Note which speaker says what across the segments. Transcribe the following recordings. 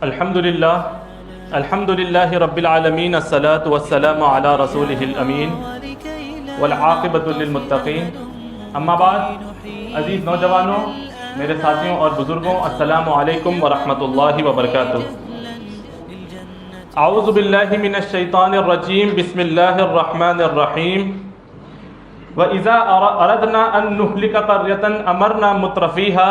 Speaker 1: الحمدللہ رب العالمین الصلاۃ والسلام علی رسولہ الامین والعاقبۃ للمتقین، اما بعد، عزیز نوجوانوں، میرے ساتھیوں اور بزرگوں، السلام علیکم ورحمۃ اللہ وبرکاتہ۔ اعوذ باللہ من الشیطان الرجیم، بسم اللہ الرحمن الرحیم۔ وَإِذَا أَرَدْنَا أَن نُهْلِكَ قَرْيَةً أَمَرْنَا مُتْرَفِيهَا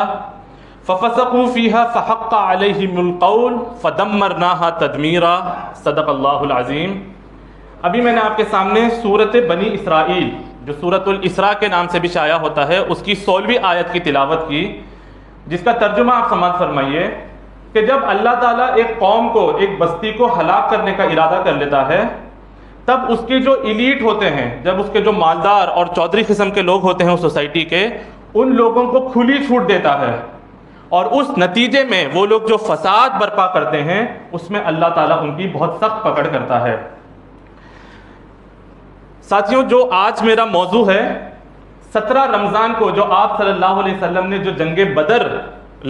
Speaker 1: فَفَسَقُوا فِيهَا فَحَقَّ عَلَيْهِمُ الْقَوْلُ فَدَمَّرْنَاهَا تَدْمِيرًا، صدق اللہ العظیم۔ ابھی میں نے آپ کے سامنے سورۃ بنی اسرائیل، جو سورۃ الاسراء کے نام سے بھی شائع ہوتا ہے، اس کی 16ویں آیت کی تلاوت کی، جس کا ترجمہ آپ سماعت فرمائیے کہ جب اللہ تعالیٰ ایک قوم کو، ایک بستی کو ہلاک کرنے کا ارادہ کر لیتا ہے، تب اس کے جو ایلیٹ ہوتے ہیں، جب اس کے جو مالدار اور چودھری قسم کے لوگ ہوتے ہیں اس سوسائٹی کے، ان لوگوں کو کھلی چھوٹ دیتا ہے، اور اس نتیجے میں وہ لوگ جو فساد برپا کرتے ہیں اس میں اللہ تعالیٰ ان کی بہت سخت پکڑ کرتا ہے۔ ساتھیوں، جو آج میرا موضوع ہے، 17 رمضان کو جو آپ صلی اللہ علیہ وسلم نے جو جنگ بدر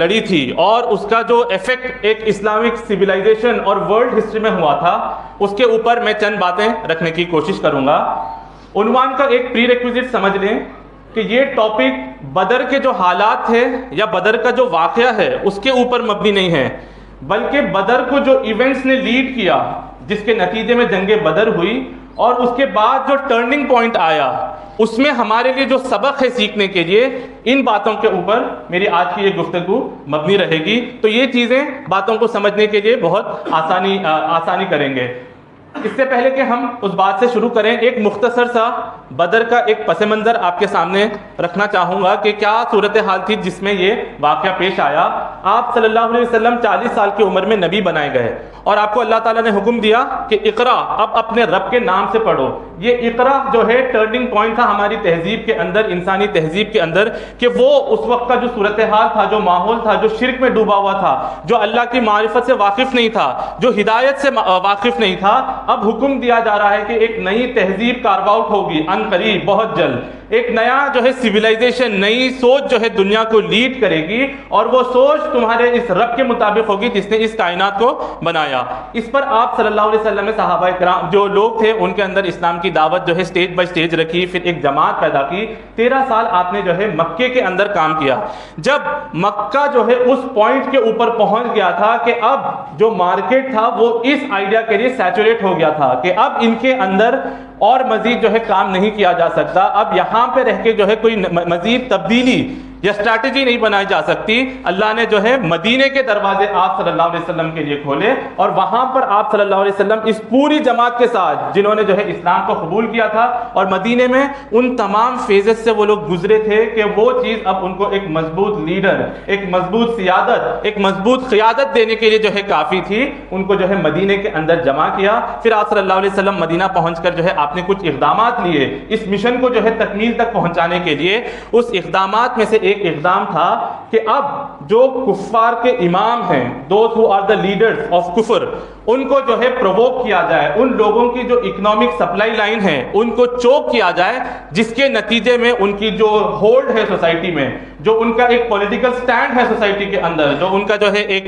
Speaker 1: لڑی تھی اور اس کا جو ایفیکٹ ایک اسلامک سویلائزیشن اور ورلڈ ہسٹری میں ہوا تھا، اس کے اوپر میں چند باتیں رکھنے کی کوشش کروں گا۔ عنوان کا ایک پری ریکویزٹ سمجھ لیں کہ یہ ٹاپک بدر کے جو حالات تھے یا بدر کا جو واقعہ ہے اس کے اوپر مبنی نہیں ہے، بلکہ بدر کو جو ایونٹس نے لیڈ کیا، جس کے نتیجے میں جنگ بدر ہوئی، اور اس کے بعد جو ٹرننگ پوائنٹ آیا، اس میں ہمارے لیے جو سبق ہے سیکھنے کے لیے، ان باتوں کے اوپر میری آج کی یہ گفتگو مبنی رہے گی۔ تو یہ چیزیں باتوں کو سمجھنے کے لیے بہت آسانی کریں گے۔ اس سے پہلے کہ ہم اس بات سے شروع کریں، ایک مختصر سا بدر کا ایک پس منظر آپ کے سامنے رکھنا چاہوں گا کہ کیا صورتحال تھی جس میں یہ واقعہ پیش آیا۔ آپ صلی اللہ علیہ وسلم 40 سال کی عمر میں نبی بنائے گئے، اور آپ کو اللہ تعالیٰ نے حکم دیا کہ اقرا، اب اپنے رب کے نام سے پڑھو۔ یہ اقرا جو ہے ٹرننگ پوائنٹ تھا ہماری تہذیب کے اندر، انسانی تہذیب کے اندر، کہ وہ اس وقت کا جو صورتحال تھا، جو ماحول تھا، جو شرک میں ڈوبا ہوا تھا، جو اللہ کی معرفت سے واقف نہیں تھا، جو ہدایت سے واقف نہیں تھا، اب حکم دیا جا رہا ہے کہ ایک نئی تہذیب کارو آؤٹ ہوگی ان قریب، بہت جلد۔ ایک نیا جو ہے سویلائزیشن، نئی سوچ جو ہے دنیا کو لیڈ کرے گی، اور وہ سوچ تمہارے اس رب کے مطابق ہوگی جس نے اس کائنات کو بنایا۔ اس پر آپ صلی اللہ علیہ وسلم نے صحابہ کرام جو لوگ تھے ان کے اندر اسلام کی دعوت جو ہے سٹیج بائی سٹیج رکھی، پھر ایک جماعت پیدا کی۔ 13 سال آپ نے جو ہے مکے کے اندر کام کیا۔ جب مکہ جو ہے اس پوائنٹ کے اوپر پہنچ گیا تھا کہ اب جو مارکیٹ تھا وہ اس آئیڈیا کے لیے سیچوریٹ ہو گیا تھا کہ اب ان کے اندر اور مزید جو ہے کام نہیں کیا جا سکتا، اب یہاں پہ رہ کے جو ہے کوئی مزید تبدیلی یا اسٹریٹجی نہیں بنائی جا سکتی۔ اللہ نے جو ہے مدینے کے دروازے آپ صلی اللہ علیہ وسلم کے لیے کھولے، اور وہاں پر آپ صلی اللہ علیہ وسلم اس پوری جماعت کے ساتھ جنہوں نے جو ہے اسلام کو قبول کیا تھا، اور مدینے میں ان تمام فیزز سے وہ لوگ گزرے تھے کہ وہ چیز اب ان کو ایک مضبوط لیڈر، ایک مضبوط سیادت، ایک مضبوط قیادت دینے کے لیے جو ہے کافی تھی۔ ان کو جو ہے مدینے کے اندر جمع کیا۔ پھر آپ صلی اللہ علیہ وسلم مدینہ پہنچ کر جو ہے آپ نے کچھ اقدامات لیے اس مشن کو جو ہے تکمیل تک پہنچانے کے لیے۔ اس اقدامات میں سے ایک اقدام تھا کہ اب جو کفار کے امام ہیں، those who are the leaders of کفر، ان کو جو ہے پرووک کیا جائے، ان لوگوں کی جو اکنامک سپلائی لائن ہے ان کو چوک کیا جائے، جس کے نتیجے میں ان کی جو ہولڈ ہے سوسائٹی میں، جو ان کا ایک پولیٹیکل سٹینڈ ہے سوسائٹی کے اندر، جو ان کا جو ہے ایک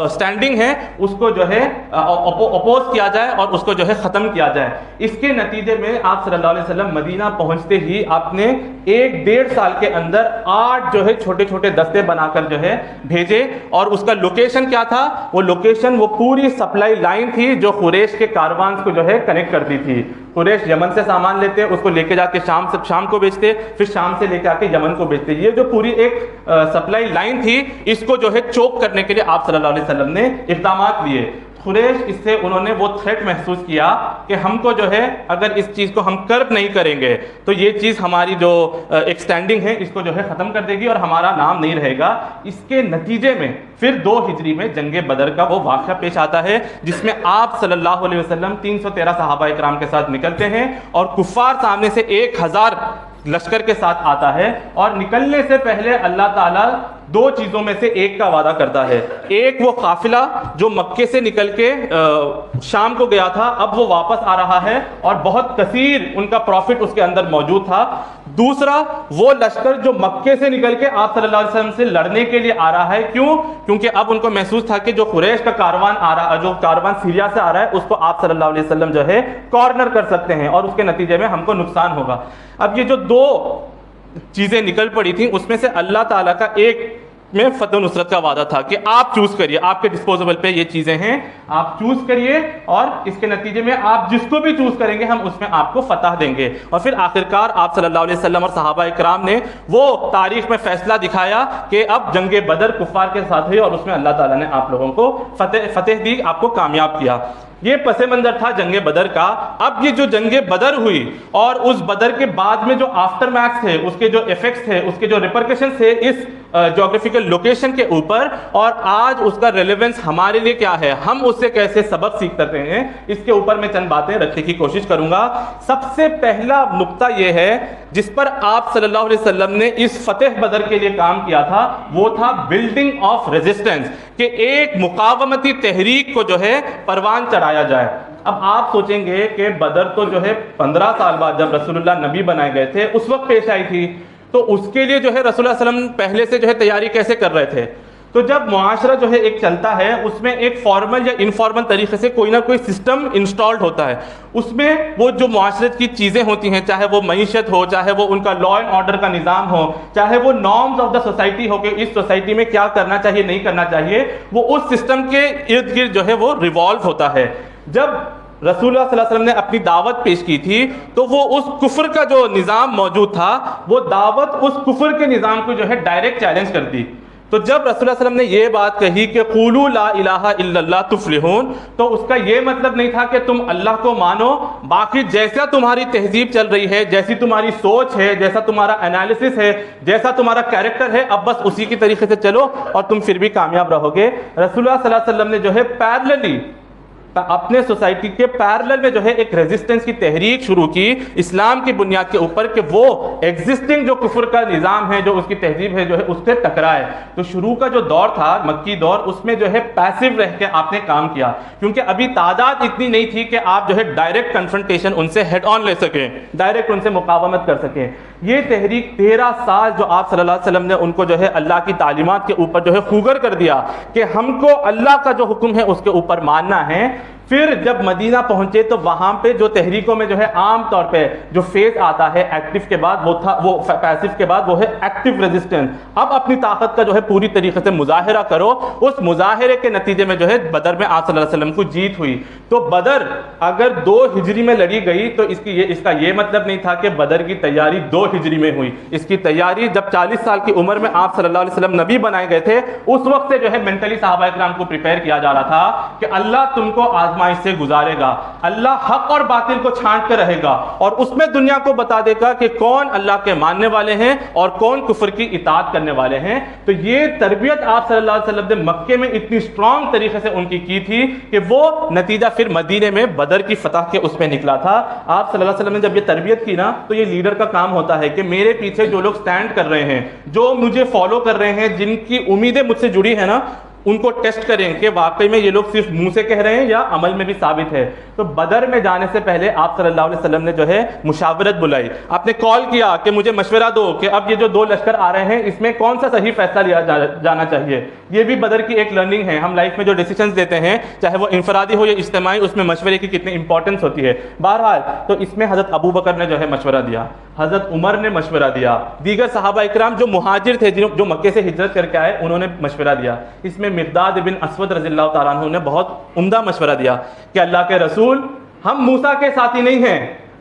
Speaker 1: سٹینڈنگ ہے، اس کو جو ہے اپوز کیا جائے اور اس کو جو ہے ختم کیا جائے۔ اس کے نتیجے میں آپ صلی اللہ علیہ وسلم مدینہ پہنچتے ہی آپ نے 1-1.5 سال کے اندر 8 جو ہے چھوٹے چھوٹے دستے بنا کر جو ہے بھیجے، اور اس کا لوکیشن کیا تھا؟ وہ لوکیشن وہ پوری سپلائی لائن تھی جو قریش کے کاروانز کو جو ہے کنیکٹ کرتی تھی۔ قریش یمن سے سامان لیتے، اس کو لے کے جا کے شام کو بیچتے، پھر شام سے لے کے آ کے یمن کو بیچتے۔ یہ جو پوری ایک سپلائی لائن تھی، اس کو جو ہے چوک کرنے کے لیے آپ صلی اللہ علیہ وسلم نے اقدامات لیے۔ قریش اس سے انہوں نے وہ تھریٹ محسوس کیا کہ ہم کو جو ہے اگر اس چیز کو ہم کرب نہیں کریں گے تو یہ چیز ہماری جو ایکسٹینڈنگ ہے اس کو جو ہے ختم کر دے گی اور ہمارا نام نہیں رہے گا۔ اس کے نتیجے میں پھر 2 ہجری میں جنگ بدر کا وہ واقعہ پیش آتا ہے، جس میں آپ صلی اللہ علیہ وسلم 313 صحابہ اکرام کے ساتھ نکلتے ہیں، اور کفار سامنے سے 1000 لشکر کے ساتھ آتا ہے، اور نکلنے سے پہلے اللہ تعالیٰ دو چیزوں میں سے ایک کا وعدہ کرتا ہے. ایک وہ قافلہ جو مکے سے نکل کے شام کو گیا تھا, اب وہ واپس آ رہا ہے اور بہت کثیر ان کا پروفٹ اس کے اندر موجود تھا. دوسرا وہ لشکر جو مکے سے نکل کے آپ صلی اللہ علیہ وسلم سے لڑنے کے لیے آ رہا ہے. کیوں؟ کیونکہ اب ان کو محسوس تھا کہ جو قریش کا کاروان آ رہا, جو کاروان سیریا سے آ رہا ہے, اس کو آپ صلی اللہ علیہ وسلم جو ہے کارنر کر سکتے ہیں اور اس کے نتیجے میں ہم کو نقصان ہوگا. اب یہ جو دو چیزیں نکل پڑی تھیں اس میں سے اللہ تعالیٰ کا ایک میں فتح و نصرت کا وعدہ تھا کہ آپ چوز کریے, آپ کے ڈسپوزیبل پہ یہ چیزیں ہیں, آپ چوز کریے اور اس کے نتیجے میں آپ جس کو بھی چوز کریں گے ہم اس میں آپ کو فتح دیں گے. اور پھر آخرکار آپ صلی اللہ علیہ وسلم اور صحابہ اکرام نے وہ تاریخ میں فیصلہ دکھایا کہ اب جنگ بدر کفار کے ساتھ ہوئی اور اس میں اللہ تعالیٰ نے آپ لوگوں کو فتح دی, آپ کو کامیاب کیا. یہ پس منظر تھا جنگ بدر کا. اب یہ جو جنگ بدر ہوئی اور اس بدر کے بعد میں جو آفٹر میتھس تھے, اس کے جو ایفیکٹس تھے, اس کے جو ریپرکشنز تھے اس جیوگرافیکل لوکیشن کے اوپر, اور آج اس کا ریلیونس ہمارے لیے کیا ہے, ہم اس سے کیسے سبق سیکھ سکتے ہیں, اس کے اوپر میں چند باتیں رکھنے کی کوشش کروں گا. سب سے پہلا نقطہ یہ ہے جس پر آپ صلی اللہ علیہ وسلم نے اس فتح بدر کے لیے کام کیا تھا, وہ تھا بلڈنگ آف ریزسٹنس, کہ ایک مقاومتی تحریک کو جو ہے پروان چڑھایا جائے. اب آپ سوچیں گے کہ بدر تو جو ہے 15 سال بعد جب رسول اللہ نبی بنائے گئے تھے اس وقت پیش آئی تھی, تو اس کے لیے جو ہے رسول اللہ صلی اللہ علیہ وسلم پہلے سے جو ہے تیاری کیسے کر رہے تھے. تو جب معاشرہ جو ہے ایک چلتا ہے اس میں ایک فارمل یا انفارمل طریقے سے کوئی نہ کوئی سسٹم انسٹالڈ ہوتا ہے. اس میں وہ جو معاشرت کی چیزیں ہوتی ہیں, چاہے وہ معیشت ہو, چاہے وہ ان کا لا اینڈ آرڈر کا نظام ہو, چاہے وہ نارمز آف دا سوسائٹی ہو کہ اس سوسائٹی میں کیا کرنا چاہیے نہیں کرنا چاہیے, وہ اس سسٹم کے ارد گرد جو ہے وہ ریوالو ہوتا ہے. جب رسول اللہ صلی اللہ علیہ وسلم نے اپنی دعوت پیش کی تھی تو وہ اس کفر کا جو نظام موجود تھا, وہ دعوت اس کفر کے نظام کو جو ہے ڈائریکٹ چیلنج کرتی. تو جب رسول اللہ صلی اللہ علیہ وسلم نے یہ بات کہی کہ قولوا لا الہ الا اللہ تفلحون, تو اس کا یہ مطلب نہیں تھا کہ تم اللہ کو مانو, باقی جیسا تمہاری تہذیب چل رہی ہے, جیسی تمہاری سوچ ہے, جیسا تمہارا انالیسس ہے, جیسا تمہارا کیریکٹر ہے, اب بس اسی کی طریقے سے چلو اور تم پھر بھی کامیاب رہو گے. رسول اللہ صلی اللہ علیہ وسلم نے جو ہے پیرللی اپنے سوسائٹی کے پیرلل میں جو ہے ایک ریزسٹنس کی تحریک شروع کی اسلام کی بنیاد کے اوپر, کہ وہ ایگزسٹنگ جو کفر کا نظام ہے, جو اس کی تہذیب ہے, جو ہے اس سے ٹکرائے. تو شروع کا جو دور تھا مکی دور, اس میں جو ہے پیسو رہ کے آپ نے کام کیا, کیونکہ ابھی تعداد اتنی نہیں تھی کہ آپ جو ہے ڈائریکٹ کنفرنٹیشن ان سے ہیڈ آن لے سکیں, ڈائریکٹ ان سے مقاومت کر سکیں. یہ تحریک 13 سال جو آپ صلی اللہ علیہ وسلم نے ان کو جو ہے اللہ کی تعلیمات کے اوپر جو ہے خوگر کر دیا کہ ہم کو اللہ کا جو حکم ہے اس کے اوپر ماننا ہے. پھر جب مدینہ پہنچے تو وہاں پہ جو تحریکوں میں جو ہے عام طور پہ جو فیز آتا ہے ایکٹیو کے بعد, وہ تھا وہ پیسو کے بعد وہ ہے ایکٹیو ریزسٹنس. اب اپنی طاقت کا جو ہے پوری طریقے سے مظاہرہ کرو. اس مظاہرے کے نتیجے میں جو ہے بدر میں آپ صلی اللہ علیہ وسلم کو جیت ہوئی. تو بدر اگر 2 ہجری میں لڑی گئی تو اس کا یہ مطلب نہیں تھا کہ بدر کی تیاری 2 ہجری میں ہوئی. اس کی تیاری جب 40 سال کی عمر میں آپ صلی اللہ علیہ وسلم نبی بنائے گئے تھے, اس وقت سے جو ہے مینٹلی صحابہ اکرام کو پریپیئر کیا جا رہا تھا کہ اللہ تم کو آزمائش سے گزارے گا, اللہ حق اور باطل کو چھانٹ کر رہے گا اور اس میں دنیا کو بتا دے گا کہ کون اللہ کے ماننے والے ہیں اور کون کفر کی اطاعت کرنے والے ہیں. تو یہ تربیت آپ صلی اللہ علیہ وسلم نے مکے میں اتنی اسٹرانگ طریقے سے ان کی تھی کہ وہ نتیجہ پھر مدینے میں بدر کی فتح کے اس میں نکلا تھا. آپ صلی اللہ علیہ وسلم نے جب یہ تربیت کی نا, تو یہ لیڈر کا کام ہوتا ہے کہ میرے پیچھے جو لوگ سٹینڈ کر رہے ہیں, جو مجھے فالو کر رہے ہیں, جن کی امیدیں مجھ سے جڑی ہیں نا, ان کو ٹیسٹ کریں کہ واقعی میں یہ لوگ صرف منہ سے کہہ رہے ہیں یا عمل میں بھی ثابت ہے. تو بدر میں جانے سے پہلے آپ صلی اللہ علیہ وسلم نے جو ہے مشاورت بلائی, آپ نے کال کیا کہ مجھے مشورہ دو کہ اب یہ جو 2 لشکر آ رہے ہیں اس میں کون سا صحیح فیصلہ لیا جانا چاہیے. یہ بھی بدر کی ایک لرننگ ہے. ہم لائف میں جو ڈیسیشنز لیتے ہیں, چاہے وہ انفرادی ہو یا اجتماعی, اس میں مشورے کی کتنی امپورٹنس ہوتی ہے. بہرحال تو اس میں حضرت ابو بکر نے جو ہے مشورہ دیا, حضرت عمر نے مشورہ دیا, دیگر صحابہ اکرام جو مہاجر تھے, جو مکے سے ہجرت کر کے آئے, انہوں نے مشورہ دیا. اس میں مقداد بن اسود رضی اللہ تعالیٰ عنہ نے بہت عمدہ مشورہ دیا کہ اللہ کے رسول, ہم موسیٰ کے ساتھی نہیں ہیں,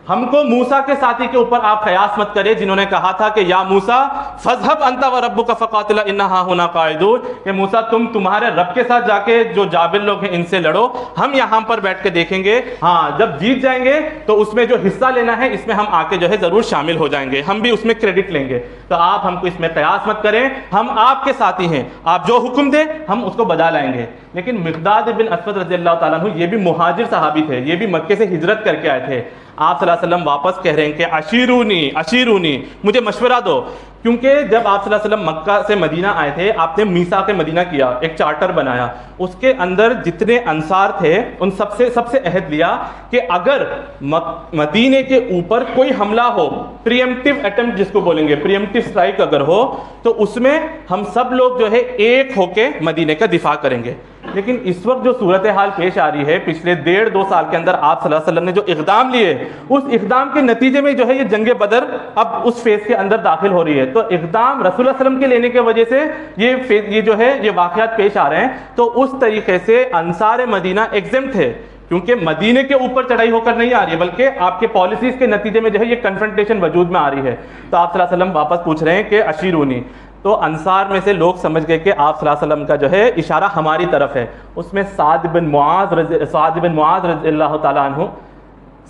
Speaker 1: ہم کو موسیٰ کے ساتھی کے اوپر آپ قیاس مت کرے جنہوں نے کہا تھا کہ یا موسیٰ فاذهب انت وربک فقاتلا انا ھاہنا قاعدون, کہ موسیٰ تمہارے رب کے ساتھ جا کے جو جابر لوگ ہیں ان سے لڑو, ہم یہاں پر بیٹھ کے دیکھیں گے, ہاں جب جیت جائیں گے تو اس میں جو حصہ لینا ہے اس میں ہم آ کے جو ہے ضرور شامل ہو جائیں گے, ہم بھی اس میں کریڈٹ لیں گے. تو آپ ہم کو اس میں قیاس مت کریں, ہم آپ کے ساتھی ہیں, آپ جو حکم دیں ہم اس کو بجا لائیں گے. لیکن مقداد بن اسود رضی اللہ تعالیٰ عنہ یہ بھی مہاجر صحابی تھے, یہ بھی مکے سے ہجرت کر کے آئے تھے. آپ صلی اللہ علیہ وسلم واپس کہہ رہے ہیں کہ اشیرونی مجھے مشورہ دو، کیونکہ جب آپ صلی اللہ علیہ وسلم مکہ سے مدینہ آئے تھے آپ نے میثاق مدینہ کیا، ایک چارٹر بنایا، اس کے اندر جتنے انصار تھے ان سب سے عہد لیا کہ اگر مدینے کے اوپر کوئی حملہ ہو، پریمپٹیو اٹیمپٹ جس کو بولیں گے، پریمپٹیو اسٹرائک اگر ہو، تو اس میں ہم سب لوگ جو ہے ایک ہو کے مدینے کا دفاع کریں گے۔ لیکن اس وقت جو صورتحال پیش آ رہی ہے، پچھلے 1.5-2 سال کے اندر آپ صلی اللہ علیہ وسلم نے جو اقدام لیے، اس اقدام کے نتیجے میں جو ہے یہ جنگ بدر اب اس فیز کے اندر داخل ہو رہی ہے۔ تو اقدام رسول اللہ علیہ وسلم کے لینے کی وجہ سے یہ جو ہے یہ واقعات پیش آ رہے ہیں، تو اس طریقے سے انصار مدینہ ایگزمپٹ ہے، کیونکہ مدینے کے اوپر چڑھائی ہو کر نہیں آ رہی ہے، بلکہ آپ کے پالیسیز کے نتیجے میں جو ہے یہ کنفرنٹیشن وجود میں آ رہی ہے۔ تو آپ صلی اللہ علیہ وسلم واپس پوچھ رہے ہیں کہ اشیرونی، تو انصار میں سے لوگ سمجھ گئے کہ آپ صلی اللہ علیہ وسلم کا جو ہے اشارہ ہماری طرف ہے۔ اس میں سعد بن معاذ رضی اللہ تعالیٰ عنہ،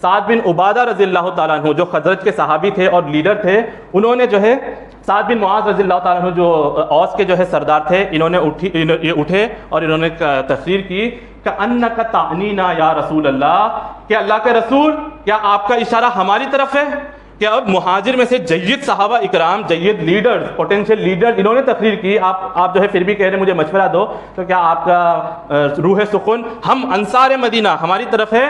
Speaker 1: سعد بن عبادہ رضی اللہ تعالیٰ عنہ جو خزرج کے صحابی تھے اور لیڈر تھے، انہوں نے جو ہے سعد بن معاذ رضی اللہ تعالیٰ عنہ جو اوس کے جو ہے سردار تھے، انہوں نے اٹھے اور انہوں نے تقریر کی کہ انک تعنینا یا رسول اللہ، کہ اللہ کے رسول کیا آپ کا اشارہ ہماری طرف ہے؟ کہ اب مہاجر میں سے جید صحابہ اکرام، جید لیڈرز، پوٹینشیل لیڈرز، انہوں نے تقریر کی، آپ جو ہے پھر بھی کہہ رہے ہیں مجھے مشورہ دو، تو کیا آپ کا روح سکون ہم انصار مدینہ ہماری طرف ہے؟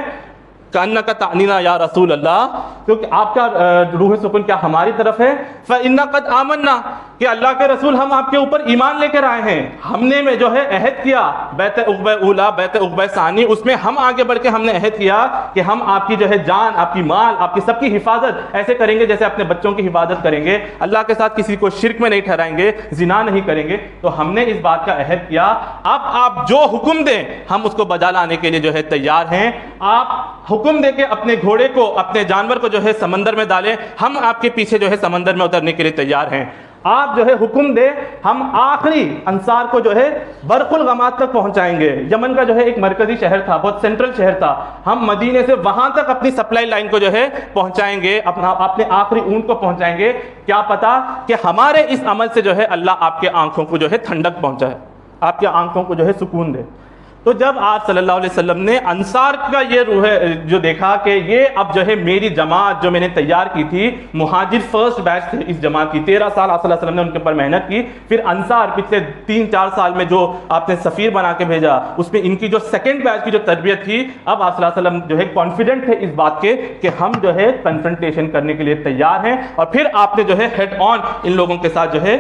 Speaker 1: کأنک تعنینا یا رسول اللہ، کیونکہ آپ کا روح سکون کیا ہماری طرف ہے؟ فإنا قد آمنا، کہ اللہ کے رسول ہم آپ کے اوپر ایمان لے کر آئے ہیں، ہم نے میں جو ہے عہد کیا، بیعت عقبہ اولا، بیعت عقبہ ثانی، اس میں ہم آگے بڑھ کے ہم نے عہد کیا کہ ہم آپ کی جو ہے جان، آپ کی مال، آپ کی سب کی حفاظت ایسے کریں گے جیسے اپنے بچوں کی حفاظت کریں گے، اللہ کے ساتھ کسی کو شرک میں نہیں ٹھہرائیں گے، زنا نہیں کریں گے۔ تو ہم نے اس بات کا عہد کیا، اب آپ جو حکم دیں ہم اس کو بجا لانے کے لیے جو ہے تیار ہیں۔ آپ حکم دے کے اپنے گھوڑے کو، اپنے جانور کو جو ہے سمندر میں ڈالیں، ہم آپ کے پیچھے جو ہے سمندر میں اترنے کے لیے تیار ہیں۔ آپ جو ہے حکم دے، ہم آخری انصار کو جو ہے برق الغمات تک پہنچائیں گے۔ یمن کا جو ہے ایک مرکزی شہر تھا، بہت سینٹرل شہر تھا، ہم مدینے سے وہاں تک اپنی سپلائی لائن کو جو ہے پہنچائیں گے، اپنے آخری اونٹ کو پہنچائیں گے۔ کیا پتا کہ ہمارے اس عمل سے جو ہے اللہ آپ کے آنکھوں کو جو ہے ٹھنڈک پہنچائے، آپ کی آنکھوں کو جو ہے سکون دے۔ تو جب آپ صلی اللہ علیہ وسلم نے انصار کا یہ روح جو دیکھا کہ یہ اب جو ہے میری جماعت جو میں نے تیار کی تھی، مہاجر فرسٹ بیچ تھے اس جماعت کی، 13 سال آپ صلی اللہ علیہ وسلم نے ان کے اوپر محنت کی، پھر انصار پچھلے 3-4 سال میں جو آپ نے سفیر بنا کے بھیجا، اس میں ان کی جو سیکنڈ بیچ کی جو تربیت تھی، اب آپ صلی اللہ علیہ وسلم جو ہے کانفیڈنٹ تھے اس بات کے کہ ہم جو ہے کنفرنٹیشن کرنے کے لیے تیار ہیں، اور پھر آپ نے جو ہے ہیڈ آن ان لوگوں کے ساتھ جو ہے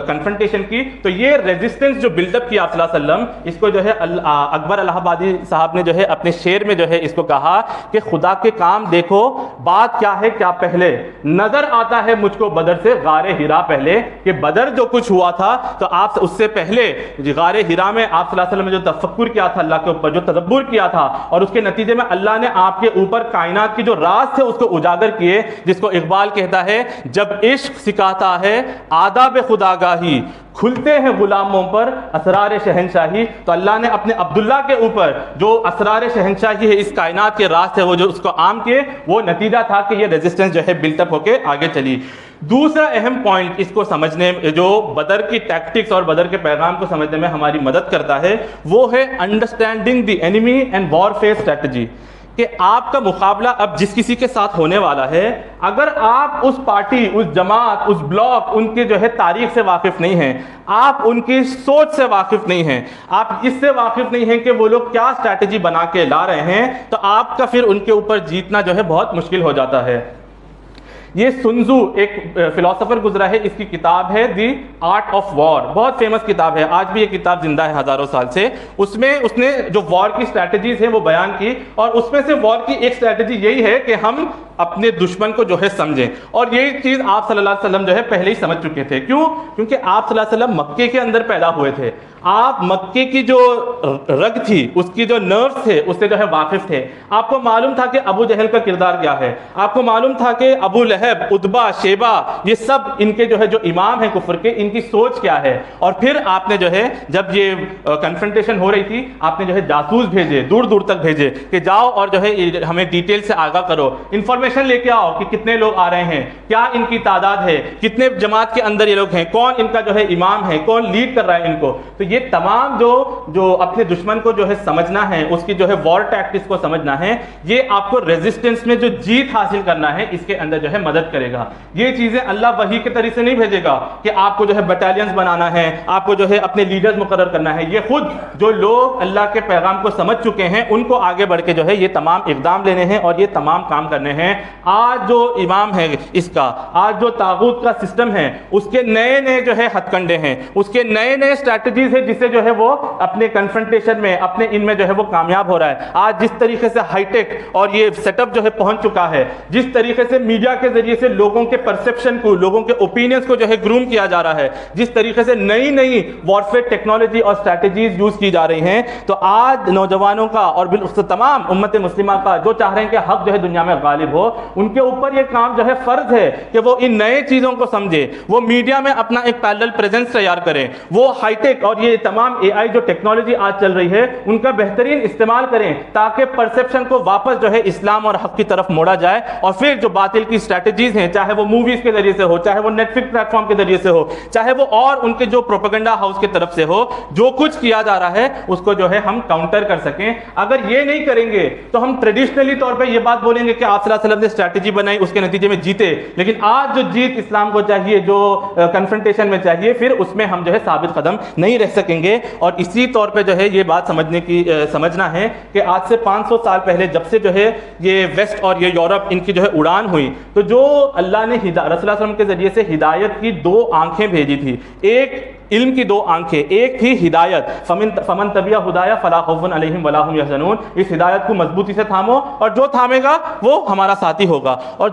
Speaker 1: کنفرنٹیشن کی۔ تو یہ ریزسٹنس جو بلڈ اپ کیا آپ صلی اللہ علیہ وسلم، اس کو جو ہے اکبر الہ آبادی صاحب نے جو ہے اپنے شعر میں جو ہے اس کو کہا کہ خدا کے کام دیکھو بات کیا ہے کیا پہلے، نظر آتا ہے مجھ کو بدر سے غار ہرا پہلے، کہ بدر جو کچھ ہوا تھا تو آپ اس سے پہلے غار ہرا میں آپ صلی اللہ علیہ وسلم نے جو تفکر کیا تھا، اللہ کے اوپر جو تدبر کیا تھا، اور اس کے نتیجے میں اللہ نے آپ کے اوپر کائنات کی جو راز تھے اس کو اجاگر کیے، جس کو اقبال کہتا ہے جب عشق سکھاتا ہے آداب خداگاہی، کھلتے ہیں غلاموں پر اسرار شہنشاہی۔ تو اللہ نے اپنے عبداللہ کے اوپر جو اسرار شہنشاہی ہے، اس کائنات کے راز تھے، وہ جو اس کو عام کیے، وہ نتیجہ تھا کہ یہ ریزسٹنس جو ہے بلٹ اپ ہو کے آگے چلی۔ دوسرا اہم پوائنٹ اس کو سمجھنے جو بدر کی ٹیکٹکس اور بدر کے پیغام کو سمجھنے میں ہماری مدد کرتا ہے، وہ ہے understanding the enemy and warfare strategy, کہ آپ کا مقابلہ اب جس کسی کے ساتھ ہونے والا ہے، اگر آپ اس پارٹی، اس جماعت، اس بلاک، ان کے جو ہے تاریخ سے واقف نہیں ہیں، آپ ان کی سوچ سے واقف نہیں ہیں، آپ اس سے واقف نہیں ہیں کہ وہ لوگ کیا اسٹریٹجی بنا کے لا رہے ہیں، تو آپ کا پھر ان کے اوپر جیتنا جو ہے بہت مشکل ہو جاتا ہے۔ یہ سنزو ایک فلاسفر گزرا ہے، اس کی کتاب ہے دی آرٹ آف وار، بہت فیمس کتاب ہے، آج بھی یہ کتاب زندہ ہے ہزاروں سال سے۔ اس میں اس نے جو وار کی اسٹریٹجیز ہیں وہ بیان کی، اور اس میں سے وار کی ایک اسٹریٹجی یہی ہے کہ ہم اپنے دشمن کو جو ہے سمجھیں، اور یہ چیز آپ صلی اللہ علیہ وسلم جو ہے پہلے ہی سمجھ چکے تھے۔ کیوں؟ کیونکہ آپ صلی اللہ علیہ وسلم مکے کے اندر پیدا ہوئے تھے، آپ مکے کی جو رگ تھی، اس کی جو نروس تھے، اس سے جو ہے واقف تھے، آپ کو معلوم تھا کہ ابو جہل کا کردار کیا ہے، آپ کو معلوم تھا کہ ابو لہب، عتبہ، شیبہ، یہ سب ان کے جو ہے جو امام ہیں کفر کے، ان کی سوچ کیا ہے۔ اور پھر آپ نے جو ہے جب یہ کنفرنٹیشن ہو رہی تھی، آپ نے جو ہے جاسوس بھیجے، دور دور تک بھیجے کہ جاؤ اور جو ہے ہمیں ڈیٹیل سے آگاہ کرو، انفارمیشن انفارمیشن لے کے آؤ کہ کتنے لوگ آ رہے ہیں, کیا ان کی تعداد ہے, کتنے جماعت کے اندر یہ لوگ ہیں, کون ان کا جو ہے امام ہے, کون لیڈ کر رہا ہے ان کو. تو یہ تمام جو اپنے دشمن کو جو ہے سمجھنا ہے, اس کی جو ہے وار ٹیکٹکس کو سمجھنا ہے, یہ آپ کو ریزسٹنس میں جو جیت حاصل کرنا ہے اس کے اندر جو ہے مدد کرے گا. یہ چیزیں اللہ وحی کے طریقے سے نہیں بھیجے گا کہ آپ کو جو ہے بٹالینز بنانا ہے, آپ کو جو ہے اپنے لیڈرز مقرر کرنا ہے. یہ خود جو لوگ اللہ کے پیغام کو سمجھ چکے ہیں ان کو آگے بڑھ کے جو ہے یہ تمام اقدام لینے ہیں اور یہ تمام کام کرنے ہیں. آج جو امام ہے اس کا, آج جو طاغوت کا سسٹم ہے, اس کے نئے نئے جو ہے ہتھ کنڈے ہیں, اس کے نئے نئے اسٹریٹجیز ہیں جس سے جو ہے وہ اپنے کنفرنٹیشن میں, اپنے ان میں جو ہے وہ کامیاب ہو رہا ہے. آج جس طریقے سے ہائی ٹیک اور یہ سیٹ اپ جو ہے پہنچ چکا ہے, جس طریقے سے میڈیا کے ذریعے سے لوگوں کے پرسپشن کو, لوگوں کے اوپینینز کو جو ہے گروم کیا جا رہا ہے, جس طریقے سے نئی نئی وارفیئر ٹیکنالوجی اور اسٹریٹجیز یوز کی جا رہی ہیں, تو آج نوجوانوں کا اور بالخصوص تمام امت مسلمہ کا جو چاہ رہے ہیں کہ حق جو ہے دنیا میں غالب ہو, ان کے اوپر یہ کام جو ہے فرض ہے کہ وہ ان نئے چیزوں کو سمجھے, وہ میڈیا میں اپنا ایک پیرلل پریزنس تیار کریں, وہ ہائی ٹیک اور یہ تمام اے آئی جو ٹیکنالوجی آج چل رہی ہے ان کا بہترین استعمال کریں تاکہ پرسپشن کو واپس جو ہے اسلام اور حق کی طرف موڑا جائے. اور پھر جو باطل کی اسٹریٹجیز ہیں, چاہے وہ موویز کے ذریعے سے ہو, چاہے وہ نیٹ فلکس پلیٹ فارم کے ذریعے سے ہو, چاہے وہ اور ان کے جو پروپیگنڈا ہاؤس کی طرف سے ہو, جو کچھ کیا جا رہا ہے اس کو جو ہے ہم کاؤنٹر کر سکیں. اگر یہ نہیں کریں گے تو ہم ٹریڈیشنلی طور پہ یہ بات بولیں گے کہ آپ صلی اللہ علیہ وسلم نے اسٹریٹجی بنائی, اس کے نتیجے میں جیتے, لیکن آج جو جیت اسلام کو چاہیے, جو کنفرنٹیشن میں چاہیے, پھر اس میں ہم جو ہے ثابت قدم نہیں رہ سکیں گے. اور اسی طور پہ جو ہے یہ بات سمجھنا ہے کہ آج سے 500 سال پہلے جب سے جو ہے یہ ویسٹ اور یہ یورپ ان کی جو ہے اڑان ہوئی, تو جو اللہ نے رسول اللہ صلی اللہ علیہ وسلم کے ذریعے سے ہدایت کی 2 آنکھیں بھیجی تھی, ایک علم کی 2 آنکھیں, ایک تھی ہدایت, فمن تبع ہدایا فلا خوف علیہم ولا هم یحزنون, اس ہدایت کو مضبوطی سے تھامو اور جو تھامے گا وہ ہمارا ساتھی ہوگا. اور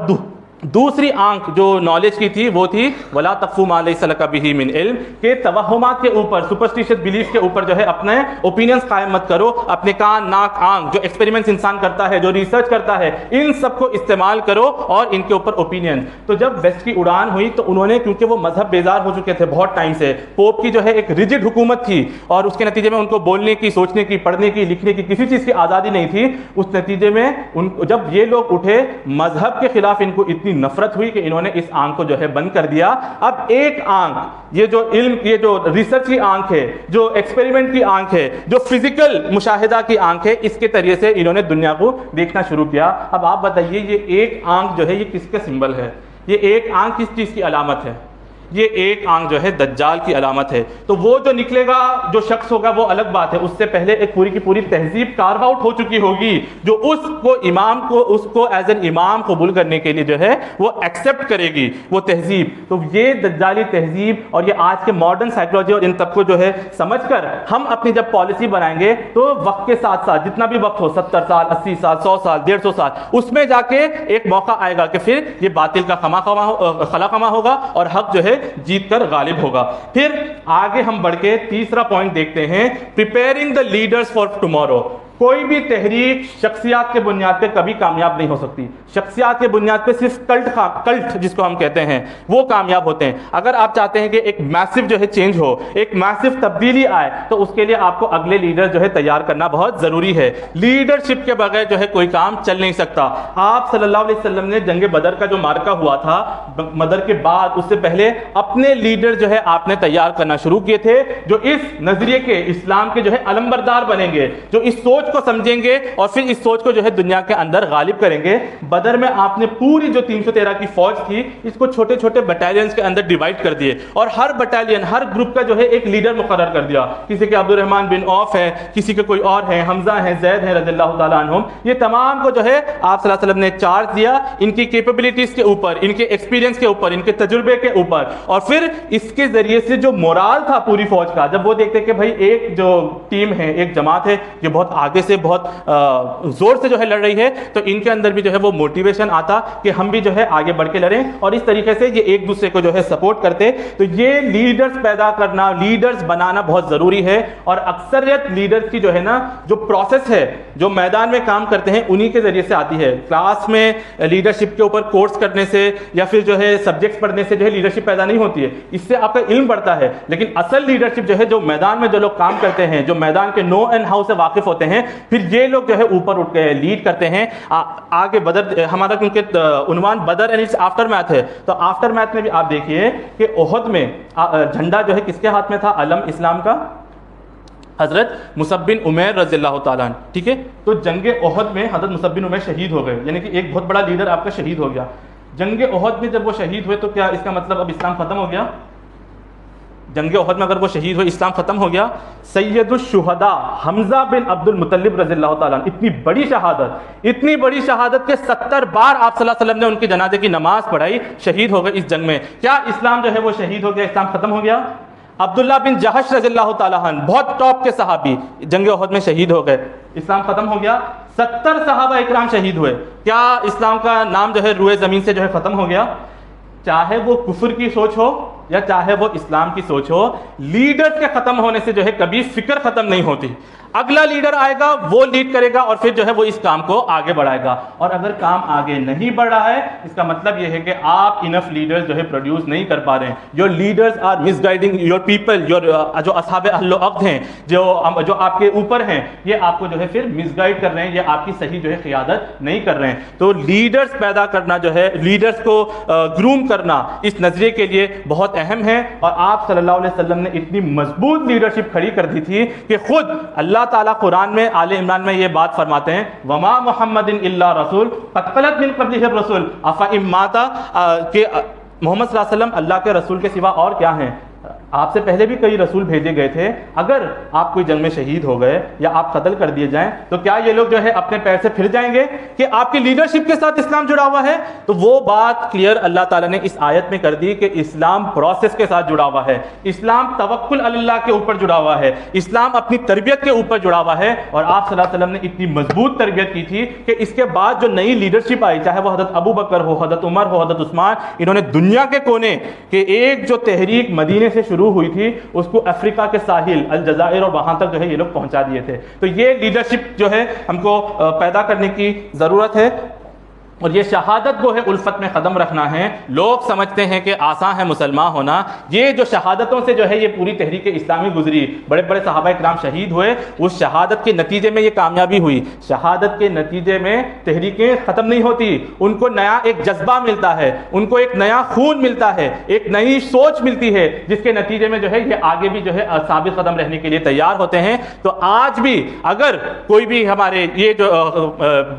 Speaker 1: دوسری آنکھ جو نالج کی تھی وہ تھی ولا تقف ما لیس لک بہ من علم, کہ توہمات کے اوپر, سپرسٹیشس بلیف کے اوپر جو ہے اپنے اوپینینز قائم مت کرو. اپنے کان, ناک, آنکھ, جو ایکسپیریمنٹس انسان کرتا ہے, جو ریسرچ کرتا ہے, ان سب کو استعمال کرو اور ان کے اوپر اوپینین. تو جب ویسٹ کی اڑان ہوئی تو انہوں نے, کیونکہ وہ مذہب بیزار ہو چکے تھے بہت ٹائم سے, پوپ کی جو ہے ایک ریجڈ حکومت تھی اور اس کے نتیجے میں ان کو بولنے کی, سوچنے کی, پڑھنے کی, لکھنے کی کسی چیز کی آزادی نہیں تھی. اس نتیجے میں جب یہ لوگ اٹھے, مذہب کے خلاف ان کو اتنی نفرت ہوئی کہ انہوں نے اس آنکھ کو جو ہے بند کر دیا. اب ایک آنکھ, یہ جو علم, یہ جو ریسرچ کی آنکھ ہے, جو ایکسپیریمنٹ کی آنکھ ہے, جو فزیکل مشاہدہ کی آنکھ ہے, اس کے ذریعے سے انہوں نے دنیا کو دیکھنا شروع کیا. اب آپ بتائیے یہ ایک آنکھ جو ہے یہ کس کا سمبل ہے؟ یہ ایک آنکھ کس چیز کی علامت ہے؟ یہ ایک آنکھ جو ہے دجال کی علامت ہے. تو وہ جو نکلے گا, جو شخص ہوگا, وہ الگ بات ہے, اس سے پہلے ایک پوری کی پوری تہذیب کارو آؤٹ ہو چکی ہوگی جو اس کو ایز این امام قبول کرنے کے لیے جو ہے وہ ایکسیپٹ کرے گی وہ تہذیب. تو یہ دجالی تہذیب اور یہ آج کے ماڈرن سائیکولوجی اور ان تب کو جو ہے سمجھ کر ہم اپنی جب پالیسی بنائیں گے تو وقت کے ساتھ ساتھ, جتنا بھی وقت ہو, 70 سال, 80 سال, 100 سال, 150 سال, اس میں جا کے ایک موقع آئے گا کہ پھر یہ باطل کا خلا خما ہوگا اور حق جو ہے جیت کر غالب ہوگا. پھر آگے ہم بڑھ کے تیسرا پوائنٹ دیکھتے ہیں, preparing the leaders for tomorrow. کوئی بھی تحریک شخصیات کے بنیاد پہ کبھی کامیاب نہیں ہو سکتی. شخصیات کے بنیاد پہ صرف کلٹ جس کو ہم کہتے ہیں وہ کامیاب ہوتے ہیں. اگر آپ چاہتے ہیں کہ ایک میسو جو ہے چینج ہو, ایک میسو تبدیلی آئے, تو اس کے لیے آپ کو اگلے لیڈر جو ہے تیار کرنا بہت ضروری ہے. لیڈرشپ کے بغیر جو ہے کوئی کام چل نہیں سکتا. آپ صلی اللہ علیہ وسلم نے جنگ بدر کا جو مارکا ہوا تھا, بدر کے بعد, اس سے پہلے اپنے لیڈر جو ہے آپ نے تیار کرنا شروع کیے تھے جو اس نظریے کے, اسلام کے جو ہے علمبردار بنیں گے, جو اس سوچ کو سمجھیں گے اور پھر اس سوچ کو جو ہے دنیا کے اندر غالب کریں گے. بدر میں آپ نے پوری جو 313 کی فوج تھی اس کو چھوٹے چھوٹے بٹالینز کے اندر ڈیوائڈ کر دیے اور ہر بٹالین, ہر گروپ کا جو ہے ایک لیڈر مقرر کر دیا. کسی کے عبد الرحمن بن عوف ہے, کسی کے کوئی اور ہے, حمزہ ہیں, زید ہیں رضی اللہ تعالیٰ عنہم. یہ تمام کو جو ہے آپ صلی اللہ علیہ وسلم نے چارج دیا ان کی کیپیبلٹیز کے اوپر, ان کے ایکسپیرینس کے اوپر, ان کے تجربے کے اوپر. اور پھر اس کے ذریعے سے جو مورال تھا پوری فوج کا, جب وہ دیکھتے کہ بھائی ایک جو ٹیم ہے, ایک جماعت ہے, یہ بہت آگے سے بہت زور سے جو ہے لڑ رہی ہے, تو ان کے اندر بھی جو ہے وہ موٹیویشن آتا کہ ہم بھی جو ہے آگے بڑھ کے لڑیں, اور اس طریقے سے یہ ایک دوسرے کو جو ہے سپورٹ کرتے. تو یہ لیڈرز پیدا کرنا, لیڈرز بنانا بہت ضروری ہے. اور اکثریت لیڈرز کی جو ہے نا جو پروسیس ہے, جو میدان میں کام کرتے ہیں, انہی کے ذریعے سے آتی ہے. کلاس میں لیڈرشپ کے اوپر کورس کرنے سے یا پھر جو ہے سبجیکٹس پڑھنے سے جو ہے لیڈرشپ پیدا نہیں ہوتی ہے, اس سے آپ کا علم بڑھتا ہے. لیکن اصل لیڈرشپ جو ہے جو میدان میں جو لوگ کام کرتے ہیں, جو میدان کے نو اینڈ ہاؤ سے واقف ہوتے ہیں, پھر یہ لوگ جو ہے اوپر اٹھ کے لیڈ کرتے ہیں آگے بدر. ہمارا کیونکہ عنوان بدر اینڈ اٹس آفٹر میتھ ہے, تو آفٹر میتھ میں بھی آپ دیکھیے کہ احد میں جھنڈا جو ہے کس کے ہاتھ میں تھا, علم اسلام کا, حضرت مصعب بن عمیر رضی اللہ تعالیٰ عنہ. ٹھیک ہے, تو جنگ احد میں حضرت مصعب بن عمیر شہید ہو گئے, یعنی کہ ایک بہت بڑا لیڈر آپ کا شہید ہو گیا. جنگ احد میں جب وہ شہید ہوئے تو کیا اس کا مطلب اب اسلام ختم ہو گیا؟ جنگ احد میں اگر وہ شہید ہوئے اسلام ختم ہو گیا. سید الشہداء حمزہ بن عبد المطلب رضی اللہ تعالیٰ عنہ, اتنی بڑی شہادت کہ 70 بار آپ صلی اللہ علیہ وسلم نے ان کے جنازے کی نماز پڑھائی, شہید ہو گئے اس جنگ میں. کیا اسلام جو ہے وہ شہید ہو گیا, اسلام ختم ہو گیا؟ عبداللہ بن جہش رضی اللہ تعالیٰ عنہ, بہت ٹاپ کے صحابی, جنگ احد میں شہید ہو گئے, اسلام ختم ہو گیا. 70 صحابہ اکرام شہید ہوئے, کیا اسلام کا نام جو ہے روئے زمین سے جو ہے ختم ہو گیا؟ چاہے وہ کفر کی سوچ ہو یا چاہے وہ اسلام کی سوچ ہو, لیڈرز کے ختم ہونے سے جو ہے کبھی فکر ختم نہیں ہوتی. اگلا لیڈر آئے گا, وہ لیڈ کرے گا اور پھر جو ہے وہ اس کام کو آگے بڑھائے گا. اور اگر کام آگے نہیں بڑھ رہا ہے اس کا مطلب یہ ہے کہ آپ انف لیڈرز جو ہے پروڈیوس نہیں کر پا رہے ہیں. Your leaders are misguiding your people, جو اصحاب اہل و عقد ہیں, جو آپ کے اوپر ہیں, یہ آپ کو جو ہے پھر مس گائیڈ کر رہے ہیں, یہ آپ کی صحیح جو ہے قیادت نہیں کر رہے ہیں. تو لیڈرز پیدا کرنا جو ہے, لیڈرز کو گروم کرنا اس نظریے کے لیے بہت اہم ہے. اور آپ صلی اللہ علیہ وسلم نے اتنی مضبوط لیڈرشپ کھڑی کر دی تھی کہ خود اللہ تعالیٰ قرآن میں آل عمران میں یہ بات فرماتے ہیں, وما محمد الا رسول قد خلت من قبلہ الرسل افإن مات, کہ محمد صلی اللہ علیہ وسلم اللہ کے رسول کے سوا اور کیا ہیں, آپ سے پہلے بھی کئی رسول بھیجے گئے تھے. اگر آپ کوئی جنگ میں شہید ہو گئے یا آپ قتل کر دیے جائیں تو کیا یہ لوگ جو ہے اپنے پیر سے پھر جائیں گے کہ آپ کی لیڈرشپ کے ساتھ اسلام جڑا ہوا ہے؟ تو وہ بات کلیئر اللہ تعالیٰ نے اس آیت میں کر دی کہ اسلام پروسیس کے ساتھ جڑا ہوا ہے, اسلام توکل علی اللہ کے اوپر جڑا ہوا ہے, اسلام اپنی تربیت کے اوپر جڑا ہوا ہے. اور آپ صلی اللہ علیہ وسلم نے اتنی مضبوط تربیت کی تھی کہ اس کے بعد جو نئی لیڈرشپ آئی, چاہے وہ حضرت ابو بکر ہو, حضرت عمر ہو, حضرت عثمان, انہوں نے دنیا کے کونے کہ ایک جو تحریک مدینے سے شروع ہوئی تھی اس کو افریقہ کے ساحل الجزائر اور وہاں تک جو ہے یہ لوگ پہنچا دیے تھے. تو یہ لیڈرشپ جو ہے ہم کو پیدا کرنے کی ضرورت ہے. اور یہ شہادت کو ہے الفت میں قدم رکھنا ہے. لوگ سمجھتے ہیں کہ آسان ہے مسلمان ہونا, یہ جو شہادتوں سے جو ہے یہ پوری تحریک اسلامی گزری, بڑے بڑے صحابہ اکرام شہید ہوئے, اس شہادت کے نتیجے میں یہ کامیابی ہوئی. شہادت کے نتیجے میں تحریکیں ختم نہیں ہوتی, ان کو نیا ایک جذبہ ملتا ہے, ان کو ایک نیا خون ملتا ہے, ایک نئی سوچ ملتی ہے, جس کے نتیجے میں جو ہے یہ آگے بھی جو ہے ثابت قدم رہنے کے لیے تیار ہوتے ہیں. تو آج بھی اگر کوئی بھی ہمارے یہ جو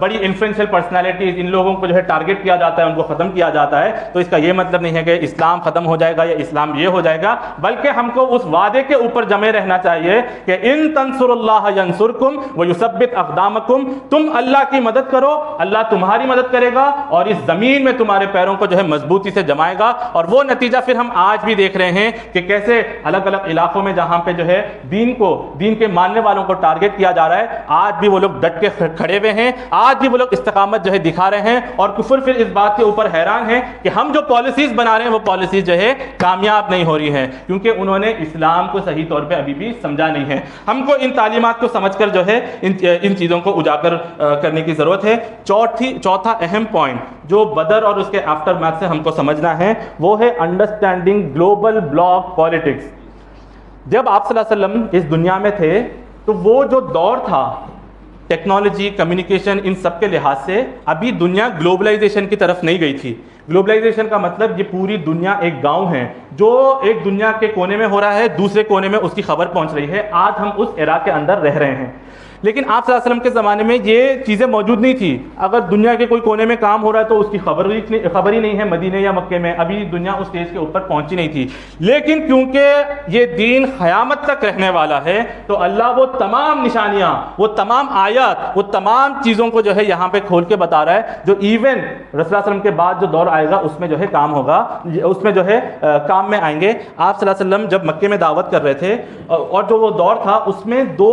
Speaker 1: بڑی انفلوئنشل پرسنالٹیز, ان لوگوں کو جو ہے ٹارگٹ کیا جاتا ہے, ان کو ختم کیا جاتا ہے, تو اس کا یہ مطلب نہیں ہے کہ اسلام ختم ہو جائے گا یا اسلام یہ ہو جائے گا, بلکہ ہم کو اس وعدے کے اوپر جمے رہنا چاہیے کہ ان تنصر اللہ ینصرکم ویثبت اقدامکم, تم اللہ کی مدد کرو, اللہ تمہاری مدد کرے گا اور اس زمین میں تمہارے پیروں کو جو ہے مضبوطی سے جمائے گا. اور وہ نتیجہ پھر ہم آج بھی دیکھ رہے ہیں کہ کیسے الگ الگ علاقوں میں جہاں پہ جو ہے دین کے ماننے والوں کو ٹارگٹ کیا جا رہا ہے, آج بھی وہ لوگ ڈٹ کے کھڑے ہوئے ہیں, آج بھی وہ لوگ استقامت جو ہے دکھا رہے ہیں. اور کفر پھر اس بات کے اوپر حیران ہے کہ ہم جو پالیسیز بنا رہے ہیں وہ پالیسیز جو ہے کامیاب نہیں ہو رہی ہیں, کیونکہ انہوں نے اسلام کو صحیح طور پہ ابھی بھی سمجھا نہیں ہے. ہم کو ان تعلیمات کو سمجھ کر جو ہے ان چیزوں کو اجاگر کرنے کی ضرورت ہے. چوتھا اہم پوائنٹ جو بدر اور اس کے آفٹر میتھ سے ہم کو سمجھنا ہے وہ ہے انڈرسٹینڈنگ گلوبل بلاک پالیٹکس. جب آپ صلی اللہ علیہ وسلم اس دنیا میں تھے تو وہ جو دور تھا ٹیکنالوجی, کمیونیکیشن, ان سب کے لحاظ سے ابھی دنیا گلوبلائزیشن کی طرف نہیں گئی تھی. گلوبلائزیشن کا مطلب یہ پوری دنیا ایک گاؤں ہے, جو ایک دنیا کے کونے میں ہو رہا ہے دوسرے کونے میں اس کی خبر پہنچ رہی ہے. آج ہم اس ایرا کے اندر رہ رہے ہیں, لیکن آپ صلی اللہ علیہ وسلم کے زمانے میں یہ چیزیں موجود نہیں تھی. اگر دنیا کے کوئی کونے میں کام ہو رہا ہے تو اس کی خبر ہی نہیں ہے مدینے یا مکے میں, ابھی دنیا اس اسٹیج کے اوپر پہنچی نہیں تھی. لیکن کیونکہ یہ دین قیامت تک رہنے والا ہے تو اللہ وہ تمام نشانیاں, وہ تمام آیات, وہ تمام چیزوں کو جو ہے یہاں پہ کھول کے بتا رہا ہے, جو ایون رسول اللہ علیہ وسلم کے بعد جو دور آئے گا اس میں جو ہے کام ہوگا, اس میں جو ہے کام میں آئیں گے. آپ صلی اللہ علیہ وسلم جب مکے میں دعوت کر رہے تھے اور جو وہ دور تھا اس میں دو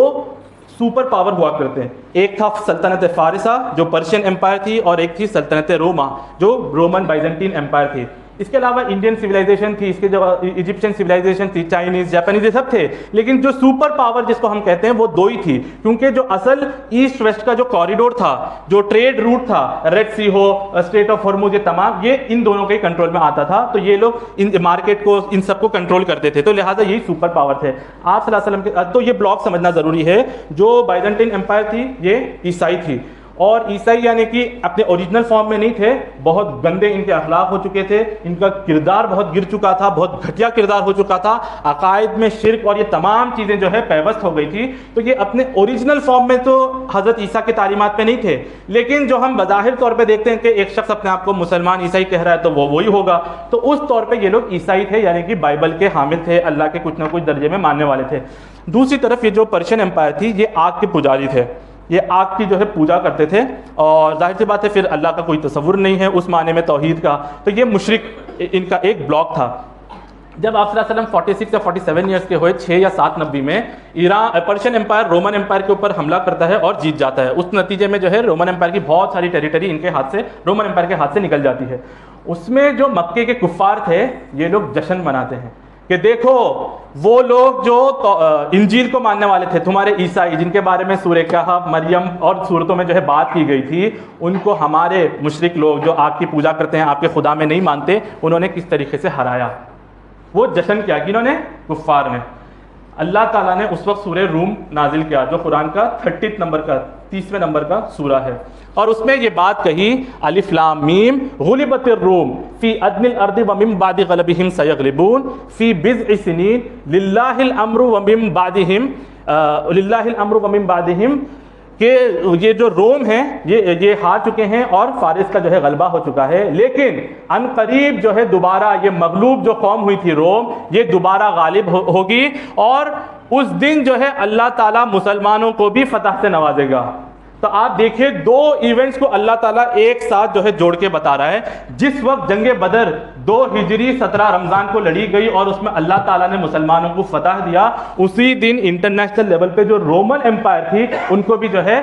Speaker 1: سپر پاور ہوا کرتے ہیں. ایک تھا سلطنت فارسہ جو پرشین امپائر تھی, اور ایک تھی سلطنت روما جو رومن بائزنٹین امپائر تھی. اس کے علاوہ انڈین سویلائزیشن تھی, اس کے جو ایجپشین سویلائزیشن تھی, چائنیز, جاپانیز, یہ سب تھے. لیکن جو سپر پاور جس کو ہم کہتے ہیں وہ دو ہی تھی, کیونکہ جو اصل ایسٹ ویسٹ کا جو کوریڈور تھا, جو ٹریڈ روٹ تھا, ریڈ سی ہو, اسٹریٹ آف ہارموز, یہ تمام یہ ان دونوں کے کنٹرول میں آتا تھا. تو یہ لوگ ان مارکیٹ کو, ان سب کو کنٹرول کرتے تھے, تو لہٰذا یہی سپر پاور تھے. آپ صلی اللہ علیہ وسلم کے تو یہ بلاک سمجھنا ضروری ہے. جو بائزنٹین امپائر تھی یہ عیسائی تھی, اور عیسائی یعنی کہ اپنے اوریجنل فارم میں نہیں تھے, بہت گندے ان کے اخلاق ہو چکے تھے, ان کا کردار بہت گر چکا تھا, بہت گھٹیا کردار ہو چکا تھا, عقائد میں شرک اور یہ تمام چیزیں جو ہے پیوست ہو گئی تھی. تو یہ اپنے اوریجنل فارم میں تو حضرت عیسیٰ کی تعلیمات پہ نہیں تھے, لیکن جو ہم بظاہر طور پہ دیکھتے ہیں کہ ایک شخص اپنے آپ کو مسلمان عیسائی کہہ رہا ہے تو وہ وہی ہوگا, تو اس طور پہ یہ لوگ عیسائی تھے, یعنی کہ بائبل کے حامل تھے, اللہ کے کچھ نہ کچھ درجے میں ماننے والے تھے. دوسری طرف یہ جو پرشین امپائر تھی یہ آگ کے پجاری تھے, یہ آگ کی جو ہے پوجا کرتے تھے, اور ظاہر سی بات ہے پھر اللہ کا کوئی تصور نہیں ہے اس معنی میں توحید کا, تو یہ مشرک ان کا ایک بلاک تھا. جب آپ صلی اللہ علیہ وسلم 46 یا 47 ایئرس کے ہوئے 6 یا 7 نبی میں پرشین امپائر رومن امپائر کے اوپر حملہ کرتا ہے اور جیت جاتا ہے. اس نتیجے میں جو ہے رومن امپائر کی بہت ساری ٹیریٹری ان کے ہاتھ سے, رومن امپائر کے ہاتھ سے نکل جاتی ہے. اس میں جو مکے کے کفار تھے یہ لوگ جشن مناتے ہیں کہ دیکھو وہ لوگ جو انجیل کو ماننے والے تھے, تمہارے عیسائی جن کے بارے میں سورہ کہف, مریم اور سورتوں میں جو ہے بات کی گئی تھی, ان کو ہمارے مشرک لوگ جو آگ کی پوجا کرتے ہیں, آپ کے خدا میں نہیں مانتے, انہوں نے کس طریقے سے ہرایا. وہ جشن کیا کہ انہوں نے, کفار نے. اللہ تعالیٰ نے اس وقت سورہ روم نازل کیا جو قرآن کا 30 نمبر کا 30ویں نمبر کا سورہ ہے, اور اس میں یہ بات کہی الف لام میم غلبت الروم فی ادنی الارض ومن بعد غلبہم سیغلبون فی بضع سنین للہ الامر ومن بعدہم للہ الامر ومن بعدہم, کہ یہ جو روم ہیں یہ ہار چکے ہیں اور فارس کا جو ہے غلبہ ہو چکا ہے, لیکن ان قریب جو ہے دوبارہ یہ مغلوب جو قوم ہوئی تھی روم, یہ دوبارہ غالب ہوگی, اور اس دن جو ہے اللہ تعالیٰ مسلمانوں کو بھی فتح سے نوازے گا. تو آپ دیکھیں دو ایونٹس کو اللہ تعالیٰ ایک ساتھ جو ہے جوڑ کے بتا رہا ہے. جس وقت جنگ بدر 2 ہجری 17 رمضان کو لڑی گئی اور اس میں اللہ تعالیٰ نے مسلمانوں کو فتح دیا, اسی دن انٹرنیشنل لیول پہ جو رومن امپائر تھی ان کو بھی جو ہے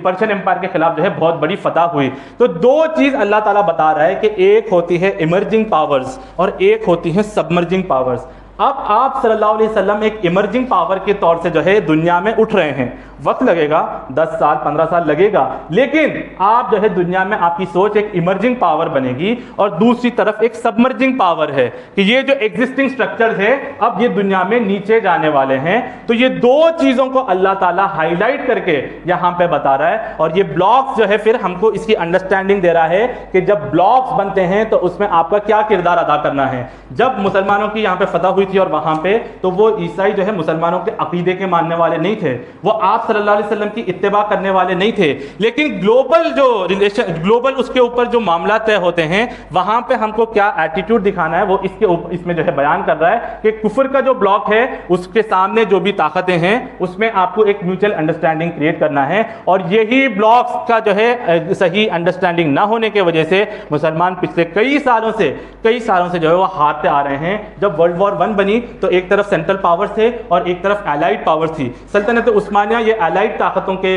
Speaker 1: پرشین امپائر کے خلاف جو ہے بہت بڑی فتح ہوئی. تو دو چیز اللہ تعالیٰ بتا رہا ہے کہ ایک ہوتی ہے ایمرجنگ پاورز اور ایک ہوتی ہے سبمرجنگ پاورز. اب آپ صلی اللہ علیہ وسلم ایک ایمرجنگ پاور کے طور سے جو ہے دنیا میں اٹھ رہے ہیں. وقت لگے گا, 10 سال 15 سال لگے گا, لیکن آپ جو ہے دنیا میں آپ کی سوچ ایک ایمرجنگ پاور بنے گی, اور دوسری طرف ایک سبمرجنگ پاور ہے کہ یہ جو ایگزسٹنگ سٹرکچرز ہے اب یہ دنیا میں نیچے جانے والے ہیں. تو یہ دو چیزوں کو اللہ تعالیٰ ہائی لائٹ کر کے یہاں پہ بتا رہا ہے, اور یہ بلاکس جو ہے پھر ہم کو اس کی انڈرسٹینڈنگ دے رہا ہے کہ جب بلاکس بنتے ہیں تو اس میں آپ کا کیا کردار ادا کرنا ہے. جب مسلمانوں کی یہاں پہ فتح ہوئی تھی اور وہاں پہ, تو وہ عیسائی جو ہے مسلمانوں کے عقیدے کے ماننے والے نہیں تھے, وہ آپ صلی اللہ علیہ وسلم کی اتباع کرنے والے نہیں تھے, لیکن گلوبل جو ریلیشن, گلوبل اس کے اوپر جو معاملات طے ہوتے ہیں وہاں پہ ہم کو کیا ایٹیٹیوڈ دکھانا ہے وہ اس میں جو ہے بیان کر رہا ہے کہ کفر کا جو بلاک ہے اس کے سامنے جو بھی طاقتیں ہیں اس میں آپ کو ایک میوچل انڈرسٹینڈنگ کریٹ کرنا ہے. اور یہی بلاکس کا جو ہے صحیح انڈرسٹینڈنگ نہ ہونے کی وجہ سے مسلمان پچھلے کئی سالوں سے جو ہے وہ ہارتے آ رہے ہیں. جب ورلڈ وار 1 بنی تو ایک طرف سینٹرل پاورز تھے اور ایک طرف الائڈ پاورز تھی. سلطنت عثمانیہ یہ الائڈ طاقتوں کے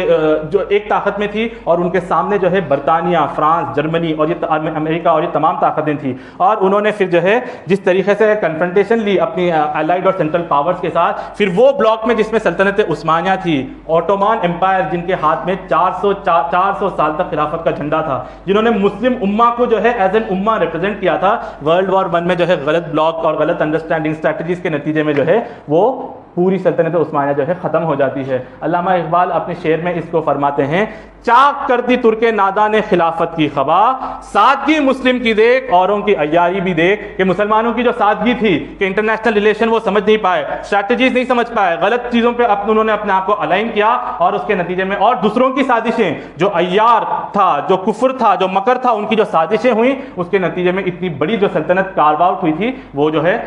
Speaker 1: جو ایک طاقت میں تھی, اور ان کے سامنے جو ہے برطانیہ, فرانس, جرمنی اور یہ امریکہ اور یہ تمام طاقتیں تھیں, اور انہوں نے پھر جو ہے جس طریقے سے کنفرنٹیشن لی اپنی الائڈ اور سینٹرل پاورز کے ساتھ, پھر وہ بلاک میں جس میں سلطنت عثمانیہ تھی, اوٹومان امپائر جن کے ہاتھ میں 400 سال تک خلافت کا جھنڈا تھا, جنہوں نے مسلم امہ کو جو ہے ایز این امہ ریپرزینٹ کیا تھا. ورلڈ وار 1 میں جو ہے غلط بلاک اور غلط انڈرسٹینڈنگ اسٹریٹجیز کے نتیجے میں جو ہے وہ پوری سلطنت عثمانیہ جو ہے ختم ہو جاتی ہے. علامہ اقبال اپنے شعر میں اس کو فرماتے ہیں, چاک کر دی ترک نادان خلافت کی خبا, سادگی مسلم کی دیکھ اوروں کی عیاری بھی دیکھ. کہ مسلمانوں کی جو سادگی تھی کہ انٹرنیشنل ریلیشن وہ سمجھ نہیں پائے, اسٹریٹجیز نہیں سمجھ پائے, غلط چیزوں پہ انہوں نے اپنے آپ کو الائن کیا, اور اس کے نتیجے میں اور دوسروں کی سازشیں, جو عیار تھا, جو کفر تھا, جو مکر تھا, ان کی جو سازشیں ہوئیں, اس کے نتیجے میں اتنی بڑی جو سلطنت کارو آؤٹ ہوئی تھی وہ جو ہے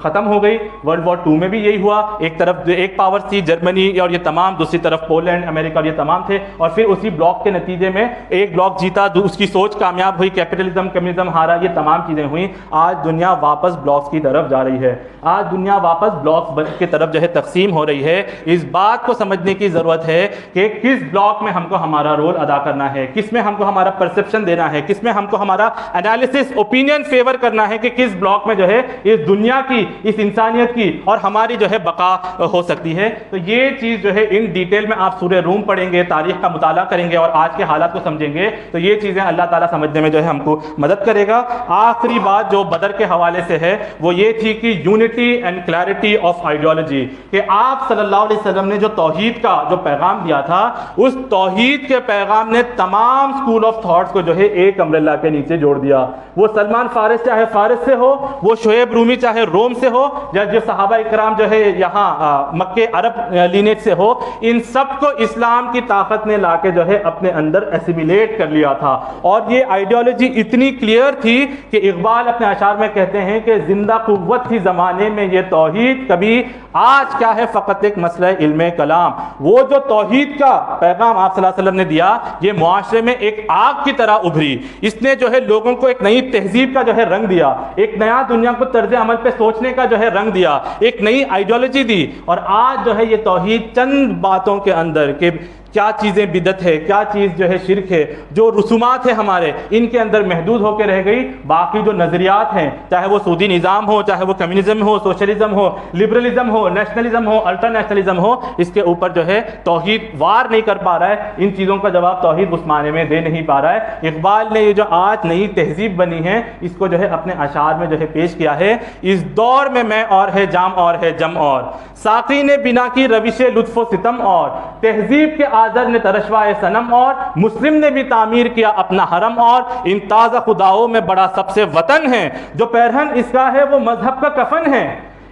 Speaker 1: ختم ہو گئی. ورلڈ وار 2 میں بھی یہی ہوا. ایک طرف ایک پاور تھی جرمنی اور یہ تمام، دوسری طرف پولینڈ، امریکہ اور یہ تمام تھے، اور پھر اسی بلاک کے نتیجے میں ایک بلاک جیتا، اس کی سوچ کامیاب ہوئی، کیپٹلزم کمیونزم ہارا، یہ تمام چیزیں ہوئیں. آج دنیا واپس بلاکس کی طرف جا رہی ہے، آج دنیا واپس بلاکس کی طرف جو ہے تقسیم ہو رہی ہے. اس بات کو سمجھنے کی ضرورت ہے کہ کس بلاک میں ہم کو ہمارا رول ادا کرنا ہے، کس میں ہم کو ہمارا پرسپشن دینا ہے، کس میں ہم کو ہمارا انالیسس اوپینین فیور کرنا ہے کہ کس بلاک میں جو ہے اس دنیا کی، اس انسانیت کی اور ہماری جو ہے بقا ہو سکتی ہے. تو یہ چیز جو ہے ان ڈیٹیل میں آپ سورہ روم پڑھیں گے، تاریخ کا مطالعہ کریں گے اور آج کے حالات کو سمجھیں گے تو یہ چیزیں اللہ تعالیٰ سمجھنے میں جو ہے ہم کو مدد کرے گا. آخری بات جو بدر کے حوالے سے ہے وہ یہ تھی کہ unity and clarity of ideology, کہ آپ صلی اللہ علیہ وسلم نے جو توحید کا جو پیغام دیا تھا، اس توحید کے پیغام نے تمام اسکول آف تھاٹس کو جو ہے ایک امبریلا کے نیچے جوڑ دیا. وہ سلمان فارس چاہے فارس سے ہو، وہ شعیب رومی چاہے روم سے ہو، یا جو صحابہ اکرام جو ہے یہاں مکے عرب لینیج سے ہو، ان سب کو اسلام کی طاقت نے لا کے جو ہے اپنے اندر ایسیمیلیٹ کر لیا تھا. اور یہ آئیڈیالوجی اتنی کلیئر تھی کہ اقبال اپنے اشعار میں کہتے ہیں کہ زندہ قوت تھی زمانے میں یہ توحید، کبھی آج کیا ہے فقط ایک مسئلہ علم کلام. وہ جو توحید کا پیغام آپ صلی اللہ علیہ وسلم نے دیا، یہ معاشرے میں ایک آگ کی طرح ابھری. اس نے جو ہے لوگوں کو ایک نئی تہذیب کا جو ہے رنگ دیا، ایک نیا دنیا کو طرز عمل پہ سوچنے کا جو ہے رنگ دیا، ایک نئی آئیڈیالوجی دی. اور آج جو ہے یہ توحید چند باتوں کے اندر کہ کیا چیزیں بدعت ہے، کیا چیز جو ہے شرک ہے، جو رسومات ہیں ہمارے، ان کے اندر محدود ہو کے رہ گئی. باقی جو نظریات ہیں، چاہے وہ سودی نظام ہو، چاہے وہ کمیونزم ہو، سوشلزم ہو، لبرلزم ہو، نیشنلزم ہو، الٹرا نیشنلزم ہو، اس کے اوپر جو ہے توحید وار نہیں کر پا رہا ہے. ان چیزوں کا جواب توحید اس معنی میں دے نہیں پا رہا ہے. اقبال نے یہ جو آج نئی تہذیب بنی ہے، اس کو جو ہے اپنے اشعار میں جو ہے پیش کیا ہے. اس دور میں میں اور ہے جام اور ہے جم اور، ساقی نے بنا کی روش لطف و ستم اور، تہذیب کے آذر نے ترشوائے صنم اور، مسلم نے بھی تعمیر کیا اپنا حرم اور، ان تازہ خداؤں میں بڑا سب سے وطن ہے، جو پیرہن اس کا ہے وہ مذہب کا کفن ہے.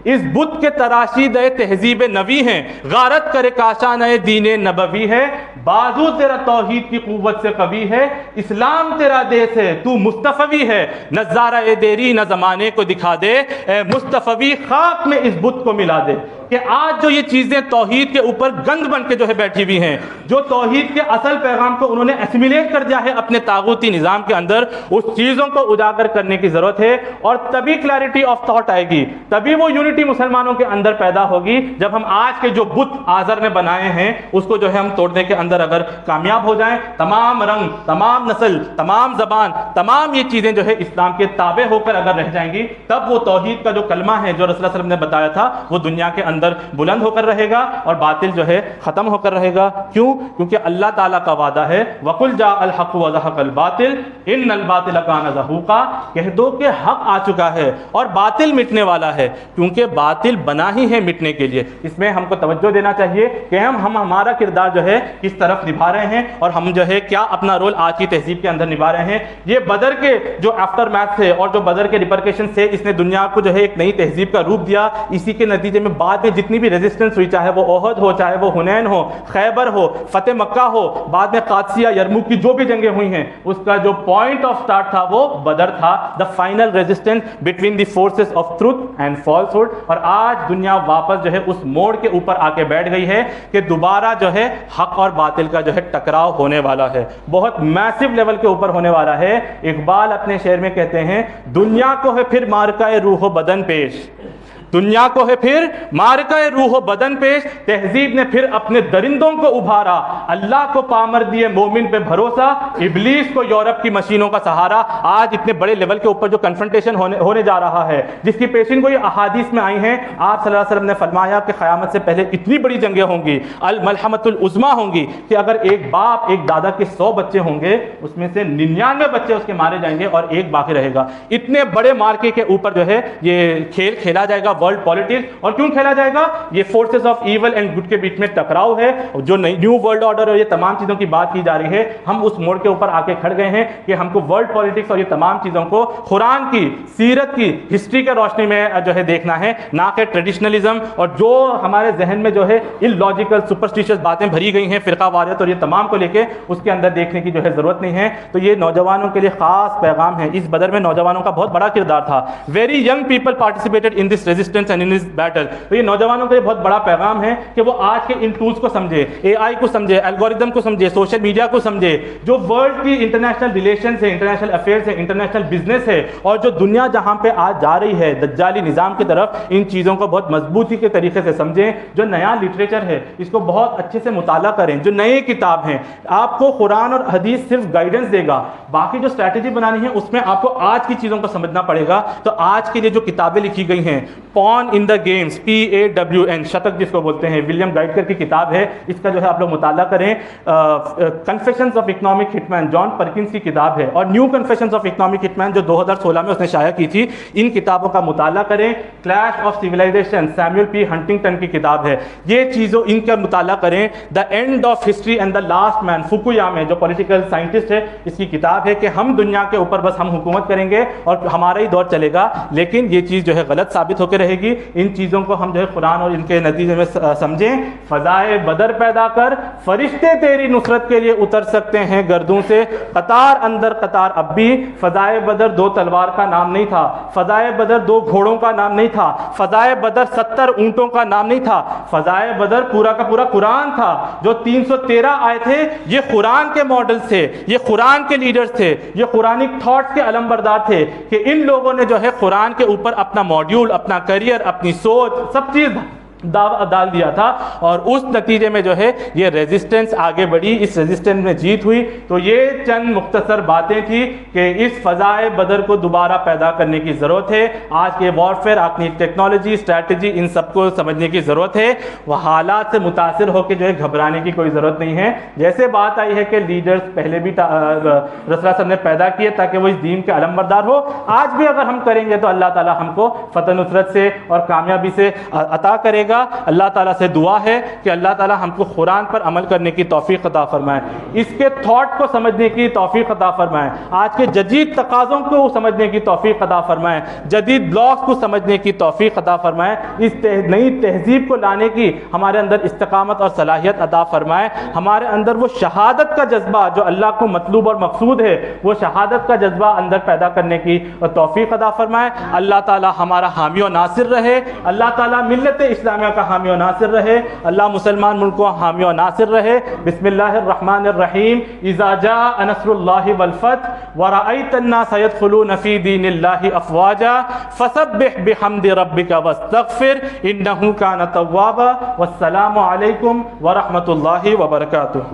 Speaker 1: اس بت کے تراشید تہذیب نبی ہیں، غارت کرے کاشان دین نبوی ہے. بازو تیرا توحید کی قوت سے قوی ہے، اسلام تیرا دیس ہے تو مصطفی ہے. نظارہ دیری نہ زمانے کو دکھا دے، اے مصطفی خاک میں اس بت کو ملا دے. کہ آج جو یہ چیزیں توحید کے اوپر گند بن کے جو ہے بیٹھی ہوئی ہیں، جو توحید کے اصل پیغام کو انہوں نے ایسیمیلیٹ کر دیا ہے اپنے طاغوتی نظام کے اندر، اس چیزوں کو اجاگر کرنے کی ضرورت ہے. اور تبھی کلیئرٹی آف تھاٹ آئے گی، تبھی وہ یونٹی مسلمانوں کے اندر پیدا ہوگی، جب ہم آج کے جو بت آزر نے بنائے ہیں اس کو جو ہے ہم توڑنے کے اندر اگر کامیاب ہو جائیں. تمام رنگ، تمام نسل، تمام زبان، تمام یہ چیزیں جو ہے اسلام کے تابع ہو کر اگر رہ جائیں گی، تب وہ توحید کا جو کلمہ ہے جو رسول اللہ صلی اللہ علیہ وسلم نے بتایا تھا وہ دنیا کے اندر بلند ہو کر رہے گا اور باطل جو ہے ختم ہو کر رہے گا. کیوں؟ کیونکہ اللہ تعالیٰ کا وعدہ ہے وَقُلْ جَاءَ الْحَقُّ وَزَهَقَ الْبَاطِلُ إِنَّ الْبَاطِلَ كَانَ زَهُوقًا. کہہ دو کہ حق آ چکا ہے اور باطل مٹنے والا ہے، کیونکہ باطل بنا ہی ہے مٹنے کے لیے. اس میں ہم کو توجہ دینا چاہیے کہ ہم ہمارا کردار جو ہے کس طرف نبھا رہے ہیں اور ہم جو ہے کیا اپنا رول آج کی تہذیب کے اندر نبھا رہے ہیں. یہ بدر کے جو آفٹر میتھ تھے اور جو بدر کے ریپرکیشن سے اس نے دنیا کو جو ہے ایک نئی تہذیب کا روپ دیا. اسی کے نتیجے میں بعد میں جتنی بھی ریزسٹنس ہوئی، چاہے وہ احد ہو، چاہے وہ حنین ہو، خیبر ہو، فتح مکہ ہو، بعد میں قادسیہ، یرموک کی جو بھی جنگیں ہوئی ہیں، اس کا جو پوائنٹ آف سٹارٹ تھا وہ بدر تھا، the final resistance between the forces of truth and falsehood. اور آج دنیا واپس جو ہے اس موڑ کے اوپر آ کے بیٹھ گئی ہے کہ دوبارہ جو ہے حق اور باطل کا جو ہے ٹکراؤ ہونے والا ہے، بہت میسو لیول کے اوپر ہونے والا ہے. اقبال اپنے شعر میں کہتے ہیں دنیا کو ہے پھر مارکہ روح و بدن پیش، دنیا کو ہے پھر مارکہ روح و بدن پیش، تہذیب نے پھر اپنے درندوں کو ابھارا، اللہ کو پامر دیے مومن پہ بھروسہ، ابلیس کو یورپ کی مشینوں کا سہارا. آج اتنے بڑے لیول کے اوپر جو کنفرنٹیشن ہونے جا رہا ہے، جس کی پیشین گوئی احادیث میں آئی ہیں. آپ صلی اللہ علیہ وسلم نے فرمایا کہ قیامت سے پہلے اتنی بڑی جنگیں ہوں گی، الملحمۃ العظمیٰ ہوں گی، کہ اگر ایک باپ ایک دادا کے 100 بچے ہوں گے، اس میں سے 99 بچے اس کے مارے جائیں گے اور ایک باقی رہے گا. اتنے بڑے مارکے کے اوپر جو ہے یہ کھیل کھیلا جائے گا، ورلڈ پالیٹکس. اور کیوں کھیلا جائے گا؟ یہ forces of evil and good کے بیچ میں ٹکراؤ ہے. جو نیو ورلڈ آرڈر اور یہ تمام چیزوں کی بات کی جا رہی ہے، ہم اس موڑ کے اوپر آ کے کھڑ گئے ہیں کہ ہم کو ورلڈ پالیٹکس اور یہ تمام چیزوں کو قرآن کی، سیرت کی، ہسٹری کے روشنی میں جو ہے دیکھنا ہے، نہ کہ ٹریڈیشنلزم اور جو ہمارے ذہن میں جو ہے ان لاجیکل سپرسٹیشس باتیں بھری گئی ہیں، فرقہ واریت اور یہ تمام کو لے کے اس کے اندر دیکھنے کی جو ہے ضرورت نہیں ہے. تو یہ نوجوانوں کے لیے خاص پیغام ہے. اس بدر میں نوجوانوں کا بہت بڑا کردار تھا. Very young people participated in this resistance resistance and in his battle. تو یہ نوجوانوں کے لیے بہت بڑا پیغام ہے کہ وہ آج کے ان ٹولز کو سمجھے, اے آئی کو سمجھے, الگوریدم کو سمجھے, سوشل میڈیا کو سمجھے, جو ورلڈ کی انٹرنیشنل ریلیشنز ہے, انٹرنیشنل افیئرز ہے, انٹرنیشنل بزنس ہے, اور جو دنیا جہاں پہ آج جا رہی ہے دجالی نظام کی طرف, ان چیزوں کو بہت مضبوطی کے طریقے سے سمجھیں. جو نیا لٹریچر ہے اس کو بہت اچھے سے مطالعہ کریں. جو نئی کتاب ہیں, آپ کو قرآن اور حدیث صرف گائیڈنس دے گا, باقی جو اسٹریٹجی بنانی ہے اس میں آپ کو آج کی چیزوں کو سمجھنا پڑے گا. تو آج کے لیے جو کتابیں لکھی گئی ہیں, پون ان دا گیمز, PAWN, شتک جس کو بولتے ہیں, ولیم گائٹکر کی کتاب ہے, اس کا جو ہے آپ لوگ مطالعہ کریں. کنفیشنز آف اکنامک ہٹ مین, جان پرکنز کی کتاب ہے, اور نیو کنفیشنز آف اکنامک ہٹ مین جو 2016 میں اس نے شائع کی تھی, ان کتابوں کا مطالعہ کریں. Clash of civilization, Samuel P Huntington کی کتاب ہے, یہ چیزوں ان کا مطالعہ کریں. The end of history and the last man, Fukuyama جو پولیٹیکل سائنٹسٹ ہے, اس کی کتاب ہے کہ ہم دنیا کے اوپر بس ہم حکومت کریں گے اور ہمارا ہی دور چلے گا, لیکن یہ چیز جو ہے غلط ثابت ہو کے رہے گی. ان چیزوں کو ہم جو ہے قرآن اور ان کے نتیجے میں سمجھیں. فضائے بدر پیدا کر, فرشتے تیری نصرت کے لیے اتر سکتے ہیں گردوں سے, قطار اندر قطار. اب بھی فضائے بدر 2 تلوار کا نام نہیں تھا, فضائے بدر 2 گھوڑوں کا نام نہیں تھا, فضائے بدر 70 اونٹوں کا نام نہیں تھا, فضائے بدر پورا کا پورا قرآن تھا. جو 313 آئے تھے یہ قرآن کے ماڈلز تھے, یہ قرآن کے لیڈرز تھے, یہ قرآنک تھاٹس کے علم بردار تھے, کہ ان لوگوں نے جو ہے قرآن کے اوپر اپنا ماڈیول, اپنا کریئر, اپنی سوچ, سب چیز ڈال دیا تھا, اور اس نتیجے میں جو ہے یہ ریزسٹنس آگے بڑھی, اس ریزسٹنس میں جیت ہوئی. تو یہ چند مختصر باتیں تھیں کہ اس فضائے بدر کو دوبارہ پیدا کرنے کی ضرورت ہے. آج کے وارفیئر, اپنی ٹیکنالوجی, اسٹریٹجی, ان سب کو سمجھنے کی ضرورت ہے. وہ حالات سے متاثر ہو کے جو ہے گھبرانے کی کوئی ضرورت نہیں ہے. جیسے بات آئی ہے کہ لیڈرز پہلے بھی رسول اللہ صلی نے پیدا کیے تاکہ وہ اس دین کے علم بردار ہو, آج بھی اگر ہم کریں گے تو اللہ تعالی ہم کو فتح نصرت سے اور کامیابی سے عطا کرے گا. اللہ تعالیٰ سے دعا ہے کہ اللہ تعالیٰ ہم کو قرآن پر عمل کرنے کی توفیق عطا فرمائے, اس کے تھاٹ کو سمجھنے کی توفیق عطا فرمائے, آج کے جدید تقاضوں کو سمجھنے کی توفیق عطا فرمائے, جدید بلاگس کو سمجھنے کی توفیق عطا فرمائے, اس نئی تہذیب کو لانے کی ہمارے اندر استقامت اور صلاحیت عطا فرمائے. ہمارے اندر وہ شہادت کا جذبہ جو اللہ کو مطلوب اور مقصود ہے, وہ شہادت کا جذبہ اندر پیدا کرنے کی توفیق عطا فرمائے. اللہ تعالیٰ ہمارا حامی و ناصر رہے, اللہ تعالیٰ ملت اسلامیہ کا حامی و ناصر رہے, اللہ مسلمان ملک کو حامی و ناصر رہے. بسم اللہ الرحمن الرحیم. اذا جاء نصر اللہ والفتح ورأیت الناس يدخلون فی دین اللہ افواجا فسبح بحمد ربک واستغفر انہ کان توابا. والسلام علیکم ورحمۃ اللہ وبرکاتہ.